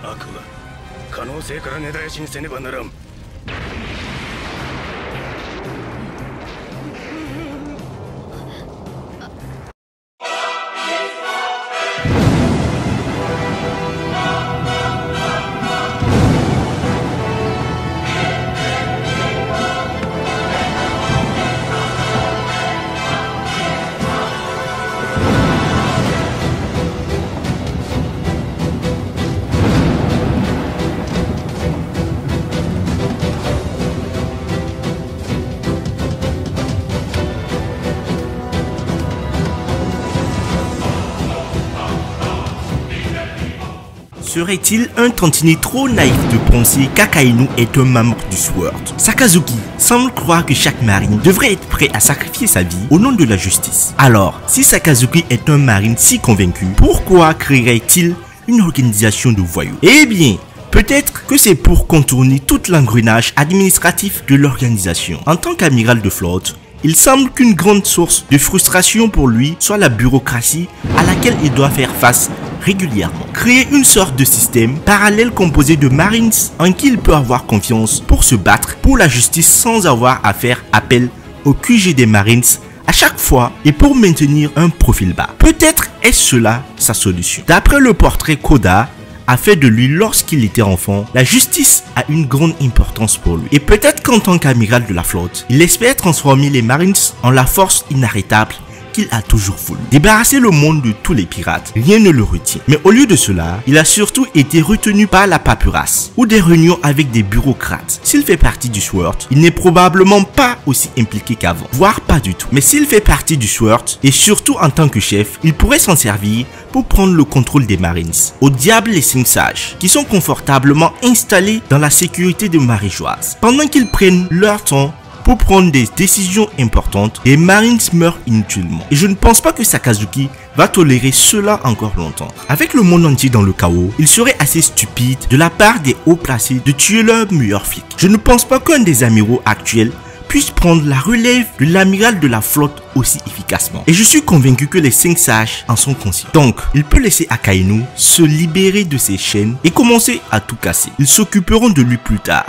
悪は可能性から根絶やしにせねばならん。Serait-il un tantinet trop naïf de penser qu'Akainu est un membre du SWORD? Sakazuki semble croire que chaque marine devrait être prêt à sacrifier sa vie au nom de la justice. Alors, si Sakazuki est un marine si convaincu, pourquoi créerait-il une organisation de voyous? Eh bien, peut-être que c'est pour contourner tout l'engrenage administratif de l'organisation. En tant qu'amiral de flotte, il semble qu'une grande source de frustration pour lui soit la bureaucratie à laquelle il doit faire face régulièrement. Créer une sorte de système parallèle composé de Marines en qui il peut avoir confiance pour se battre pour la justice sans avoir à faire appel au QG des Marines à chaque fois et pour maintenir un profil bas. Peut-être est-ce cela sa solution. D'après le portrait qu'Oda a fait de lui lorsqu'il était enfant, la justice a une grande importance pour lui. Et peut-être qu'en tant qu'amiral de la flotte, il espère transformer les Marines en la force inarrêtable qu'il a toujours voulu. Débarrasser le monde de tous les pirates, rien ne le retient. Mais au lieu de cela, il a surtout été retenu par la paperasse ou des réunions avec des bureaucrates. S'il fait partie du SWORD, il n'est probablement pas aussi impliqué qu'avant, voire pas du tout. Mais s'il fait partie du SWORD, et surtout en tant que chef, il pourrait s'en servir pour prendre le contrôle des Marines. Au diable les 5 sages, qui sont confortablement installés dans la sécurité de Maréjoise. Pendant qu'ils prennent leur temps pour prendre des décisions importantes, les Marines meurent inutilement. Et je ne pense pas que Sakazuki va tolérer cela encore longtemps. Avec le monde entier dans le chaos, il serait assez stupide de la part des hauts placés de tuer leur meilleur flic. Je ne pense pas qu'un des amiraux actuels puisse prendre la relève de l'amiral de la flotte aussi efficacement. Et je suis convaincu que les 5 sages en sont conscients. Donc, il peut laisser Akainu se libérer de ses chaînes et commencer à tout casser. Ils s'occuperont de lui plus tard.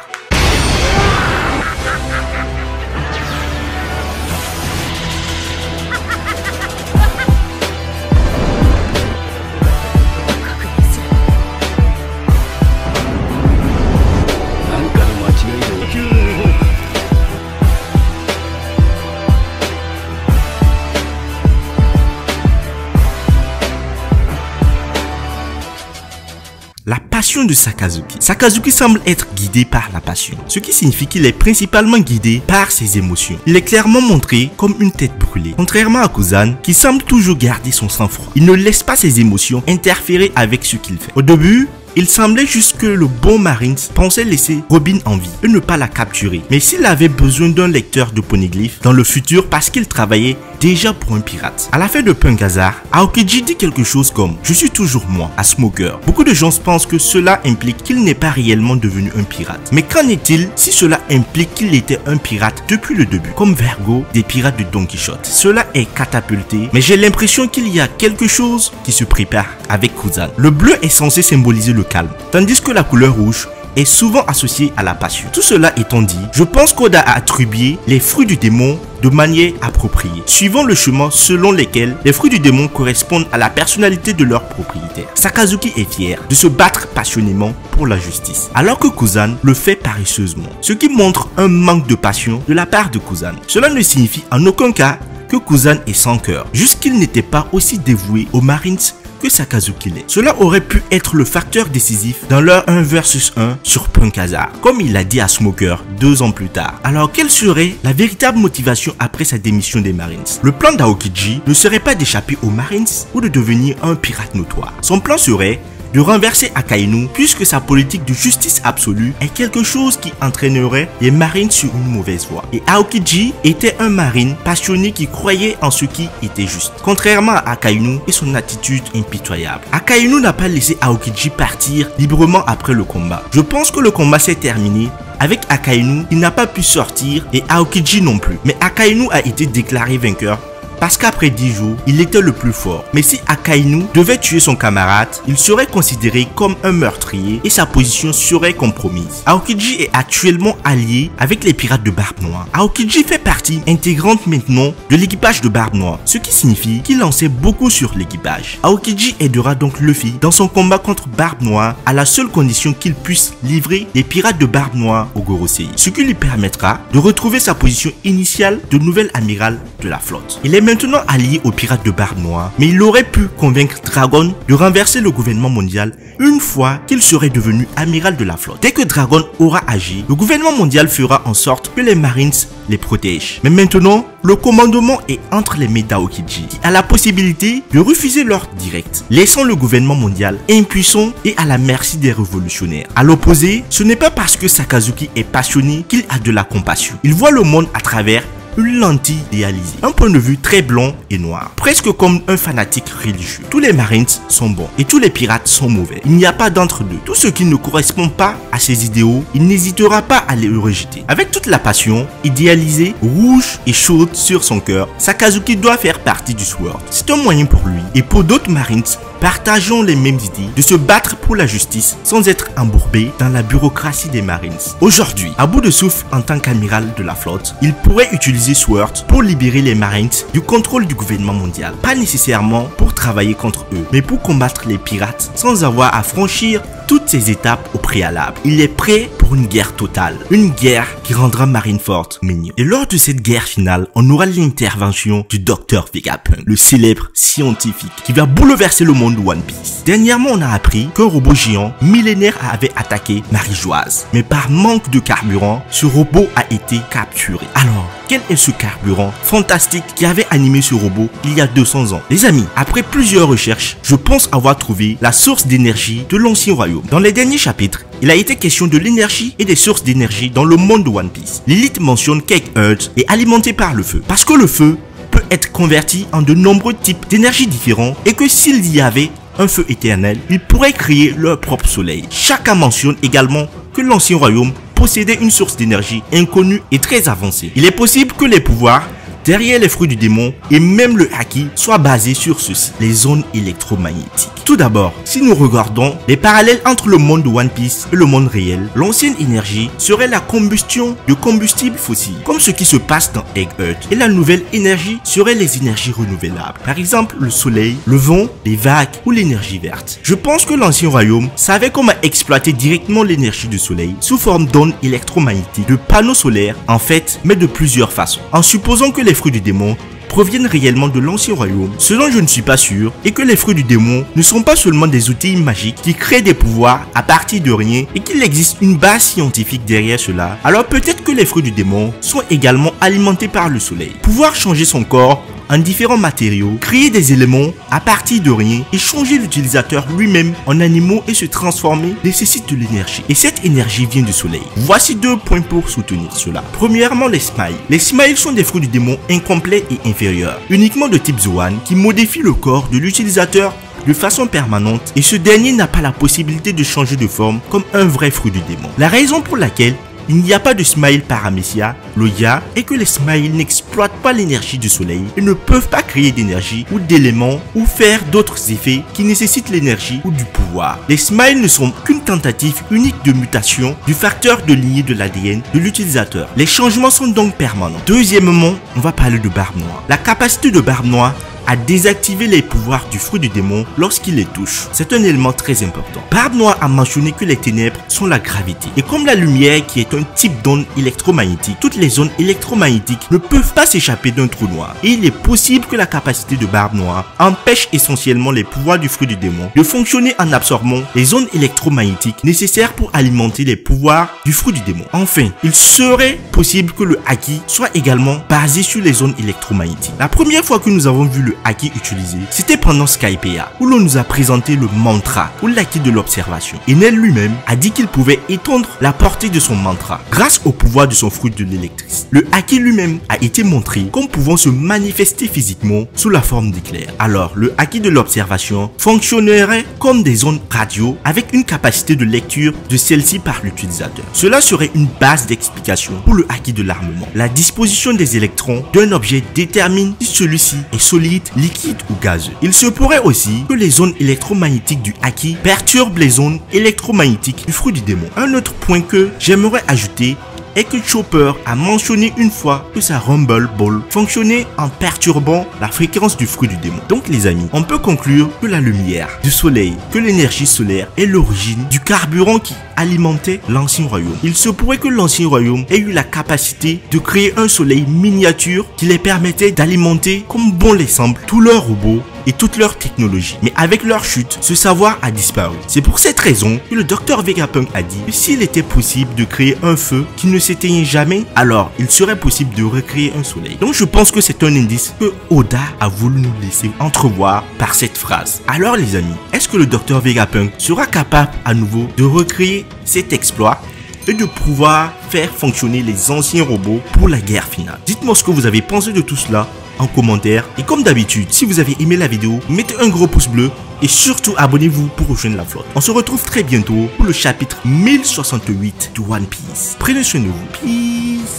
La passion de Sakazuki. Sakazuki semble être guidé par la passion, ce qui signifie qu'il est principalement guidé par ses émotions. Il est clairement montré comme une tête brûlée, contrairement à Kuzan qui semble toujours garder son sang-froid. Il ne laisse pas ses émotions interférer avec ce qu'il fait. Au début, il semblait juste que le bon Marines pensait laisser Robin en vie et ne pas la capturer. Mais s'il avait besoin d'un lecteur de poneglyphes dans le futur parce qu'il travaillait déjà pour un pirate. À la fin de Punk Hazard, Aokiji dit quelque chose comme « Je suis toujours moi » à Smoker. Beaucoup de gens pensent que cela implique qu'il n'est pas réellement devenu un pirate. Mais qu'en est-il si cela implique qu'il était un pirate depuis le début, comme Vergo des pirates de Don Quichotte? Cela est catapulté, mais j'ai l'impression qu'il y a quelque chose qui se prépare avec Kuzan. Le bleu est censé symboliser le calme, tandis que la couleur rouge est souvent associée à la passion. Tout cela étant dit, je pense qu'Oda a attribué les fruits du démon de manière appropriée, suivant le chemin selon lequel les fruits du démon correspondent à la personnalité de leur propriétaire. Sakazuki est fier de se battre passionnément pour la justice, alors que Kuzan le fait paresseusement, ce qui montre un manque de passion de la part de Kuzan. Cela ne signifie en aucun cas que Kuzan est sans cœur, juste qu'il n'était pas aussi dévoué aux Marines que Sakazuki l'est. Cela aurait pu être le facteur décisif dans leur 1 vs 1 sur Punk Hazard, comme il l'a dit à Smoker 2 ans plus tard. Alors quelle serait la véritable motivation après sa démission des Marines? Le plan d'Aokiji ne serait pas d'échapper aux Marines ou de devenir un pirate notoire. Son plan serait de renverser Akainu puisque sa politique de justice absolue est quelque chose qui entraînerait les marines sur une mauvaise voie. Et Aokiji était un marine passionné qui croyait en ce qui était juste, contrairement à Akainu et son attitude impitoyable. Akainu n'a pas laissé Aokiji partir librement après le combat. Je pense que le combat s'est terminé avec Akainu qui n'a pas pu sortir et Aokiji non plus. Mais Akainu a été déclaré vainqueur parce qu'après 10 jours, il était le plus fort. Mais si Akainu devait tuer son camarade, il serait considéré comme un meurtrier et sa position serait compromise. Aokiji est actuellement allié avec les pirates de Barbe Noire. Aokiji fait partie intégrante maintenant de l'équipage de Barbe Noire, ce qui signifie qu'il en sait beaucoup sur l'équipage. Aokiji aidera donc Luffy dans son combat contre Barbe Noire à la seule condition qu'il puisse livrer les pirates de Barbe Noire au Gorosei, ce qui lui permettra de retrouver sa position initiale de nouvel amiral de la flotte. Il est maintenant allié aux pirates de Barbe Noire, mais il aurait pu convaincre Dragon de renverser le gouvernement mondial une fois qu'il serait devenu amiral de la flotte. Dès que Dragon aura agi, le gouvernement mondial fera en sorte que les Marines les protègent. Mais maintenant, le commandement est entre les mains d'Aokiji, qui a la possibilité de refuser l'ordre direct, laissant le gouvernement mondial impuissant et à la merci des révolutionnaires. À l'opposé, ce n'est pas parce que Sakazuki est passionné qu'il a de la compassion. Il voit le monde à travers une lentille idéalisée, un point de vue très blanc et noir, presque comme un fanatique religieux. Tous les Marines sont bons et tous les pirates sont mauvais. Il n'y a pas d'entre-deux. Tout ce qui ne correspond pas à ses idéaux, il n'hésitera pas à les rejeter. Avec toute la passion idéalisée, rouge et chaude sur son cœur, Sakazuki doit faire partie du Sword. C'est un moyen pour lui et pour d'autres Marines partageons les mêmes idées de se battre pour la justice sans être embourbés dans la bureaucratie des Marines. Aujourd'hui, à bout de souffle en tant qu'amiral de la flotte, il pourrait utiliser Sword pour libérer les Marines du contrôle du gouvernement mondial. Pas nécessairement pour travailler contre eux, mais pour combattre les pirates sans avoir à franchir toutes ces étapes au préalable. Il est prêt pour une guerre totale, une guerre qui rendra Marineford mignon. Et lors de cette guerre finale, on aura l'intervention du Dr Vegapunk, le célèbre scientifique qui va bouleverser le monde de One Piece. Dernièrement, on a appris qu'un robot géant millénaire avait attaqué Marie-Joise, mais par manque de carburant, ce robot a été capturé. Alors, quel est ce carburant fantastique qui avait animé ce robot il y a 200 ans? Les amis, après plusieurs recherches, je pense avoir trouvé la source d'énergie de l'ancien royaume. Dans les derniers chapitres, il a été question de l'énergie et des sources d'énergie dans le monde de One Piece. L'élite mentionne Cake Earth est alimenté par le feu, parce que le feu peut être converti en de nombreux types d'énergie différents et que s'il y avait un feu éternel, ils pourraient créer leur propre soleil. Chacun mentionne également que l'ancien royaume possédait une source d'énergie inconnue et très avancée. Il est possible que les pouvoirs derrière les fruits du démon et même le haki soient basés sur ceci, les zones électromagnétiques. Tout d'abord, si nous regardons les parallèles entre le monde de One Piece et le monde réel, l'ancienne énergie serait la combustion de combustibles fossiles, comme ce qui se passe dans Egg Earth, et la nouvelle énergie serait les énergies renouvelables, par exemple le soleil, le vent, les vagues ou l'énergie verte. Je pense que l'ancien royaume savait comment exploiter directement l'énergie du soleil sous forme d'ondes électromagnétiques, de panneaux solaires en fait, mais de plusieurs façons. En supposant que les fruits du démon proviennent réellement de l'ancien royaume, ce dont je ne suis pas sûr, et que les fruits du démon ne sont pas seulement des outils magiques qui créent des pouvoirs à partir de rien et qu'il existe une base scientifique derrière cela, alors peut-être que les fruits du démon sont également alimentés par le soleil. Pouvoir changer son corps en différents matériaux, créer des éléments à partir de rien et changer l'utilisateur lui-même en animaux et se transformer nécessite de l'énergie. Et cette énergie vient du soleil. Voici 2 points pour soutenir cela. Premièrement, les smiles. Les smiles sont des fruits du démon incomplets et inférieurs, uniquement de type Zoan, qui modifient le corps de l'utilisateur de façon permanente et ce dernier n'a pas la possibilité de changer de forme comme un vrai fruit du démon. La raison pour laquelle il n'y a pas de smile paramecia, Loya, et que les smiles n'exploitent pas l'énergie du soleil et ne peuvent pas créer d'énergie ou d'éléments ou faire d'autres effets qui nécessitent l'énergie ou du pouvoir. Les smiles ne sont qu'une tentative unique de mutation du facteur de lignée de l'ADN de l'utilisateur. Les changements sont donc permanents. Deuxièmement, on va parler de Barbe Noire. La capacité de Barbe Noire à désactiver les pouvoirs du fruit du démon lorsqu'il les touche. C'est un élément très important. Barbe Noire a mentionné que les ténèbres sont la gravité. Et comme la lumière qui est un type d'onde électromagnétique, toutes les zones électromagnétiques ne peuvent pas s'échapper d'un trou noir. Et il est possible que la capacité de Barbe Noire empêche essentiellement les pouvoirs du fruit du démon de fonctionner en absorbant les ondes électromagnétiques nécessaires pour alimenter les pouvoirs du fruit du démon. Enfin, il serait possible que le haki soit également basé sur les ondes électromagnétiques. La première fois que nous avons vu le haki utilisé, c'était pendant Skypiea, où l'on nous a présenté le mantra ou l'haki de l'observation. Enel lui-même a dit qu'il pouvait étendre la portée de son mantra grâce au pouvoir de son fruit de l'électricité. Le haki lui-même a été montré comme pouvant se manifester physiquement sous la forme d'éclairs. Alors, le haki de l'observation fonctionnerait comme des ondes radio avec une capacité de lecture de celle-ci par l'utilisateur. Cela serait une base d'explication pour le haki de l'armement. La disposition des électrons d'un objet détermine si celui-ci est solide, liquide ou gazeux. Il se pourrait aussi que les ondes électromagnétiques du haki perturbent les ondes électromagnétiques du fruit du démon. Un autre point que j'aimerais ajouter est que Chopper a mentionné une fois que sa Rumble Ball fonctionnait en perturbant la fréquence du fruit du démon. Donc les amis, on peut conclure que la lumière du soleil, que l'énergie solaire est l'origine du carburant qui alimentait l'ancien royaume. Il se pourrait que l'ancien royaume ait eu la capacité de créer un soleil miniature qui les permettait d'alimenter comme bon les semble tous leurs robots et toute leur technologie. Mais avec leur chute, ce savoir a disparu. C'est pour cette raison que le Dr Vegapunk a dit que s'il était possible de créer un feu qui ne s'éteignait jamais, alors il serait possible de recréer un soleil. Donc je pense que c'est un indice que Oda a voulu nous laisser entrevoir par cette phrase. Alors les amis, est-ce que le Dr Vegapunk sera capable à nouveau de recréer cet exploit et de pouvoir faire fonctionner les anciens robots pour la guerre finale? Dites-moi ce que vous avez pensé de tout cela en commentaire. Et comme d'habitude, si vous avez aimé la vidéo, mettez un gros pouce bleu et surtout abonnez-vous pour rejoindre la flotte. On se retrouve très bientôt pour le chapitre 1068 de One Piece. Prenez soin de vous. Peace.